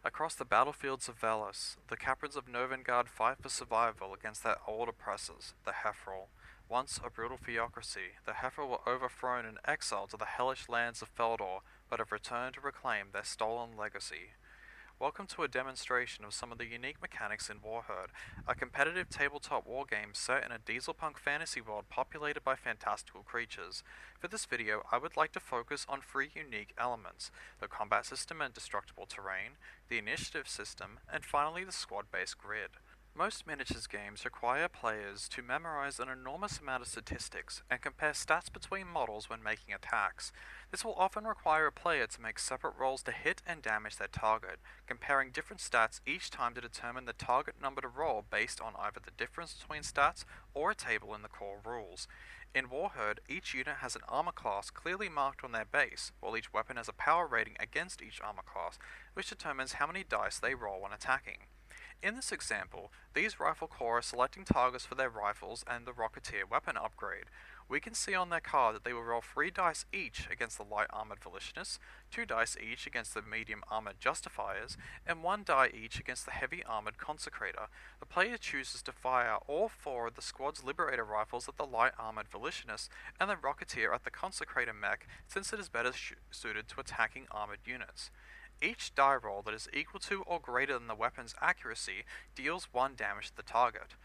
Across the battlefields of Veles, the Caprins of Novengard fight for survival against their old oppressors, the Hefrel. Once a brutal theocracy, the Hefrel were overthrown and exiled to the hellish lands of Feldor, but have returned to reclaim their stolen legacy. Welcome to a demonstration of some of the unique mechanics in Warherd, a competitive tabletop wargame set in a dieselpunk fantasy world populated by fantastical creatures. For this video, I would like to focus on three unique elements: the combat system and destructible terrain, the initiative system, and finally the squad-based grid. Most miniatures games require players to memorize an enormous amount of statistics and compare stats between models when making attacks. This will often require a player to make separate rolls to hit and damage their target, comparing different stats each time to determine the target number to roll based on either the difference between stats or a table in the core rules. In Warherd, each unit has an armor class clearly marked on their base, while each weapon has a power rating against each armor class, which determines how many dice they roll when attacking. In this example, these rifle corps are selecting targets for their rifles and the Rocketeer weapon upgrade. We can see on their card that they will roll 3 dice each against the light armored Volitionists, 2 dice each against the medium armored Justifiers, and 1 die each against the heavy armored Consecrator. The player chooses to fire all 4 of the squad's Liberator rifles at the light armored Volitionists and the Rocketeer at the Consecrator mech, since it is better suited to attacking armored units. Each die roll that is equal to or greater than the weapon's accuracy deals 1 damage to the target.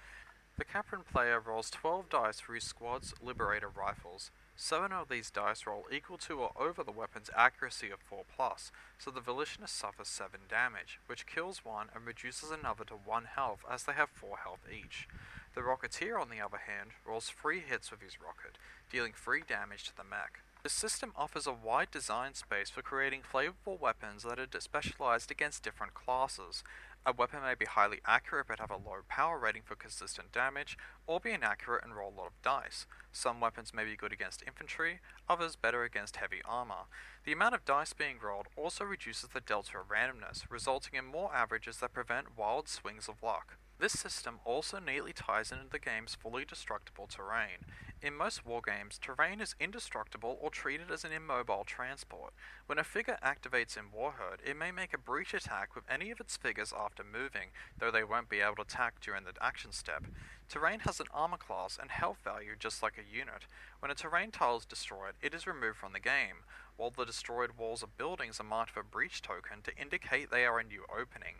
The Caprin player rolls 12 dice for his squad's Liberator rifles. 7 of these dice roll equal to or over the weapon's accuracy of 4+, so the Volitionist suffers 7 damage, which kills 1 and reduces another to 1 health as they have 4 health each. The Rocketeer, on the other hand, rolls 3 hits with his rocket, dealing 3 damage to the mech. This system offers a wide design space for creating flavorful weapons that are specialized against different classes. A weapon may be highly accurate but have a low power rating for consistent damage, or be inaccurate and roll a lot of dice. Some weapons may be good against infantry, others better against heavy armor. The amount of dice being rolled also reduces the delta of randomness, resulting in more averages that prevent wild swings of luck. This system also neatly ties into the game's fully destructible terrain. In most wargames, terrain is indestructible or treated as an immobile transport. When a figure activates in Warherd, it may make a breach attack with any of its figures after moving, though they won't be able to attack during the action step. Terrain has an armor class and health value just like a unit. When a terrain tile is destroyed, it is removed from the game, while the destroyed walls of buildings are marked with a breach token to indicate they are a new opening.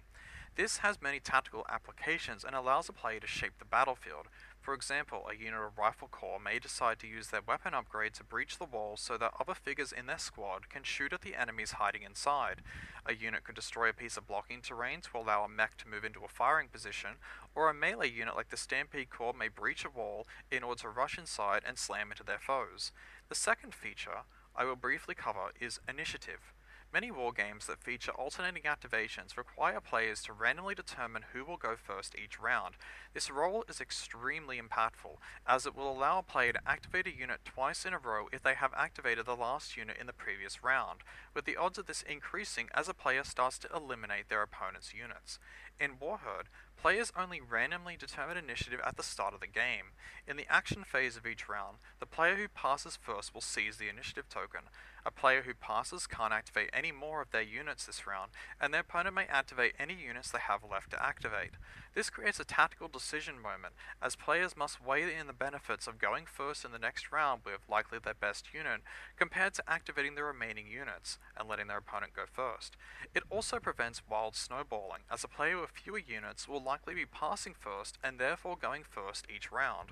This has many tactical applications and allows a player to shape the battlefield. For example, a unit of rifle corps may decide to use their weapon upgrade to breach the walls so that other figures in their squad can shoot at the enemies hiding inside. A unit could destroy a piece of blocking terrain to allow a mech to move into a firing position, or a melee unit like the Stampede Corps may breach a wall in order to rush inside and slam into their foes. The second feature I will briefly cover is initiative. Many wargames that feature alternating activations require players to randomly determine who will go first each round. This role is extremely impactful, as it will allow a player to activate a unit twice in a row if they have activated the last unit in the previous round, with the odds of this increasing as a player starts to eliminate their opponent's units. In Warherd, players only randomly determine initiative at the start of the game. In the action phase of each round, the player who passes first will seize the initiative token. A player who passes can't activate any more of their units this round, and their opponent may activate any units they have left to activate. This creates a tactical decision moment, as players must weigh in the benefits of going first in the next round with likely their best unit, compared to activating the remaining units, and letting their opponent go first. It also prevents wild snowballing, as a player with fewer units will likely be passing first, and therefore going first each round.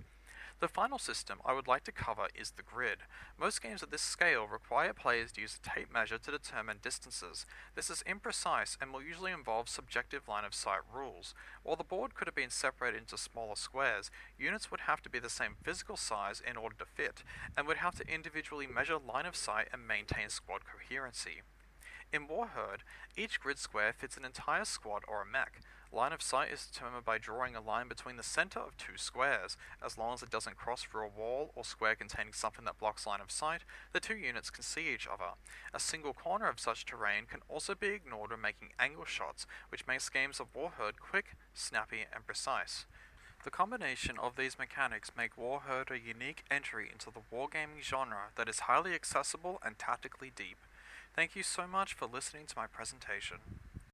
The final system I would like to cover is the grid. Most games at this scale require players to use a tape measure to determine distances. This is imprecise and will usually involve subjective line of sight rules. While the board could have been separated into smaller squares, units would have to be the same physical size in order to fit, and would have to individually measure line of sight and maintain squad coherency. In Warherd, each grid square fits an entire squad or a mech. Line of sight is determined by drawing a line between the center of 2 squares. As long as it doesn't cross through a wall or square containing something that blocks line of sight, the 2 units can see each other. A single corner of such terrain can also be ignored when making angle shots, which makes games of Warherd quick, snappy, and precise. The combination of these mechanics make Warherd a unique entry into the wargaming genre that is highly accessible and tactically deep. Thank you so much for listening to my presentation.